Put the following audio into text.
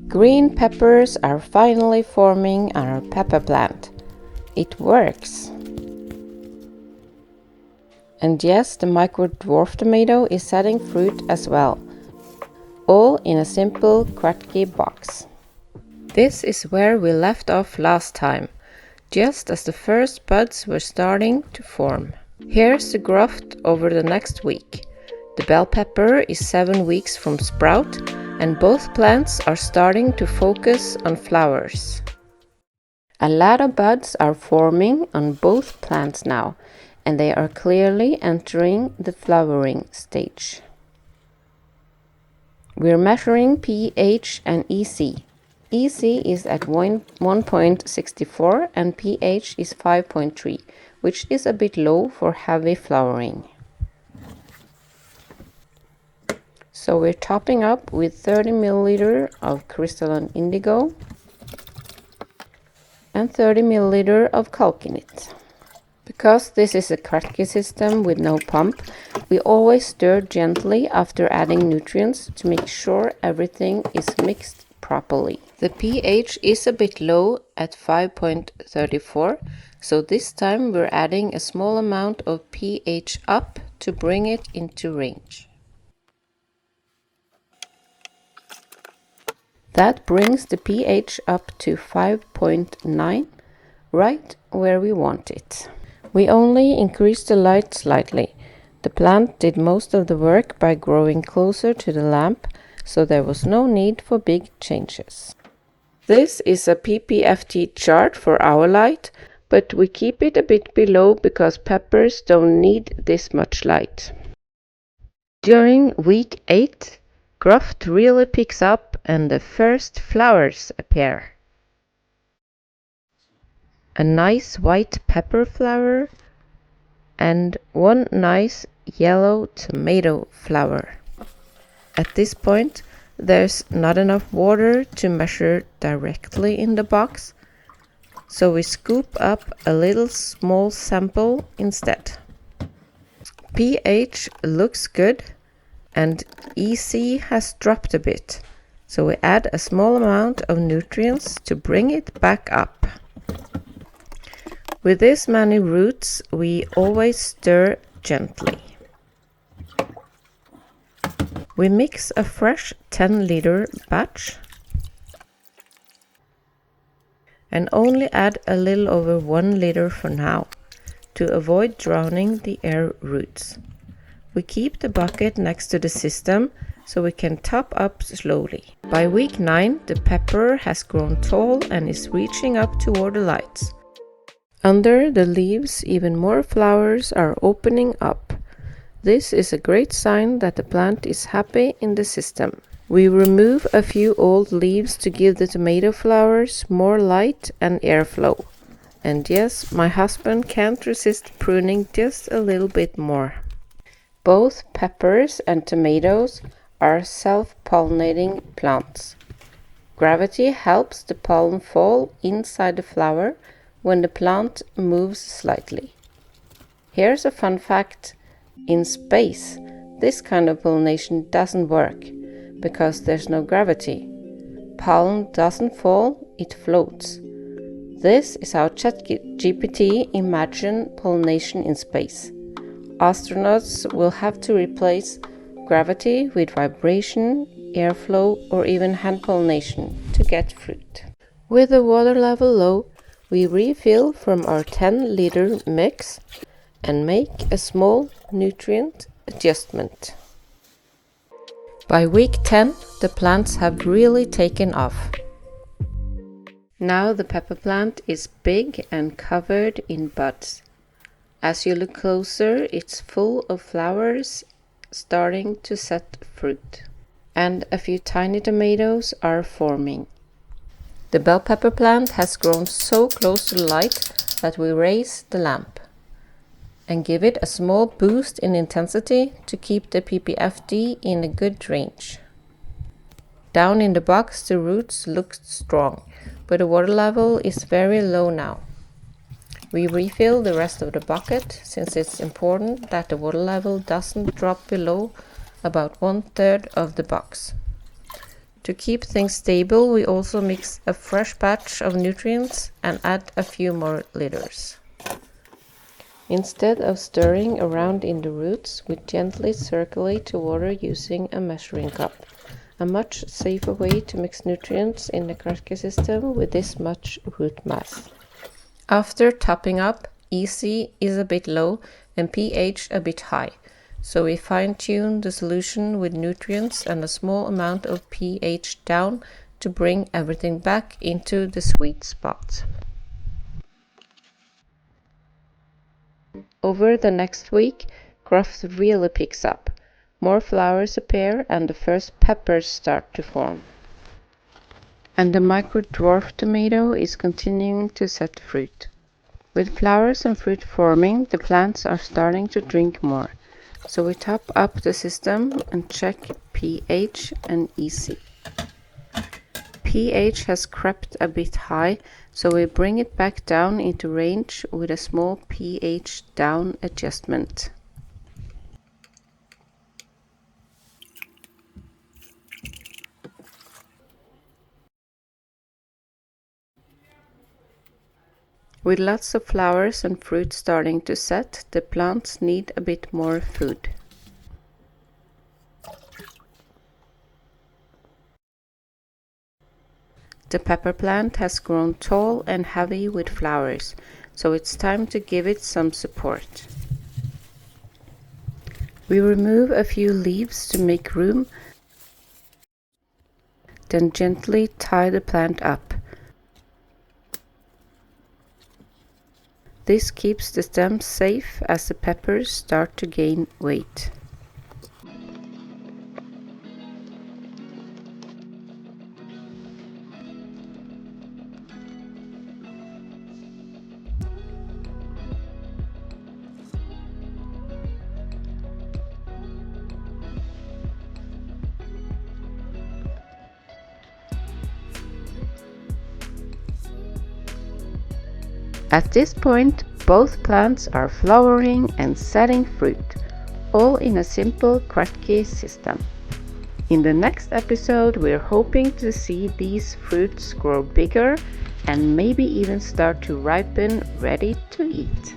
Green peppers are finally forming on our pepper plant. It works! And yes, the micro dwarf tomato is setting fruit as well, all in a simple Kratky box. This is where we left off last time, just as the first buds were starting to form. Here's the growth over the next week. The bell pepper is 7 weeks from sprout, and both plants are starting to focus on flowers. A lot of buds are forming on both plants now, and they are clearly entering the flowering stage. We're measuring pH and EC. EC is at 1.64 and pH is 5.3, which is a bit low for heavy flowering. So we're topping up with 30 ml of crystalline indigo and 30 ml of calcinit. Because this is a Kratky system with no pump, we always stir gently after adding nutrients to make sure everything is mixed properly. The pH is a bit low at 5.34, so this time we're adding a small amount of pH up to bring it into range. That brings the pH up to 5.9, right where we want it. We only increased the light slightly. The plant did most of the work by growing closer to the lamp, so there was no need for big changes. This is a PPFD chart for our light, but we keep it a bit below because peppers don't need this much light. During week 8, growth really picks up and the first flowers appear. A nice white pepper flower and one nice yellow tomato flower. At this point, there's not enough water to measure directly in the box, so we scoop up a little small sample instead. pH looks good and EC has dropped a bit, so we add a small amount of nutrients to bring it back up. With this many roots, we always stir gently. We mix a fresh 10-liter batch and only add a little over 1 liter for now to avoid drowning the air roots. We keep the bucket next to the system so we can top up slowly. By week 9, the pepper has grown tall and is reaching up toward the lights. Under the leaves, even more flowers are opening up. This is a great sign that the plant is happy in the system. We remove a few old leaves to give the tomato flowers more light and airflow. And yes, my husband can't resist pruning just a little bit more. Both peppers and tomatoes are self-pollinating plants. Gravity helps the pollen fall inside the flower when the plant moves slightly. Here's a fun fact. In space, this kind of pollination doesn't work because there's no gravity. Pollen doesn't fall, it floats. This is how ChatGPT imagines pollination in space. Astronauts will have to replace gravity with vibration, airflow, or even hand pollination to get fruit. With the water level low, we refill from our 10-liter mix and make a small nutrient adjustment. By week 10, the plants have really taken off. Now the pepper plant is big and covered in buds. As you look closer, it's full of flowers starting to set fruit. And a few tiny tomatoes are forming. The bell pepper plant has grown so close to the light that we raise the lamp and give it a small boost in intensity to keep the PPFD in a good range. Down in the box, the roots look strong, but the water level is very low now. We refill the rest of the bucket since it's important that the water level doesn't drop below about 1/3 of the box. To keep things stable, we also mix a fresh batch of nutrients and add a few more liters. Instead of stirring around in the roots, we gently circulate the water using a measuring cup. A much safer way to mix nutrients in the Kratky system with this much root mass. After topping up, EC is a bit low and pH a bit high, so we fine-tune the solution with nutrients and a small amount of pH down to bring everything back into the sweet spot. Over the next week, growth really picks up. More flowers appear and the first peppers start to form. And the micro dwarf tomato is continuing to set fruit. With flowers and fruit forming, the plants are starting to drink more. So we top up the system and check pH and EC. pH has crept a bit high, so we bring it back down into range with a small pH down adjustment. With lots of flowers and fruit starting to set, the plants need a bit more food. The pepper plant has grown tall and heavy with flowers, so it's time to give it some support. We remove a few leaves to make room, then gently tie the plant up. This keeps the stems safe as the peppers start to gain weight. At this point, both plants are flowering and setting fruit, all in a simple Kratky system. In the next episode, we're hoping to see these fruits grow bigger and maybe even start to ripen, ready to eat.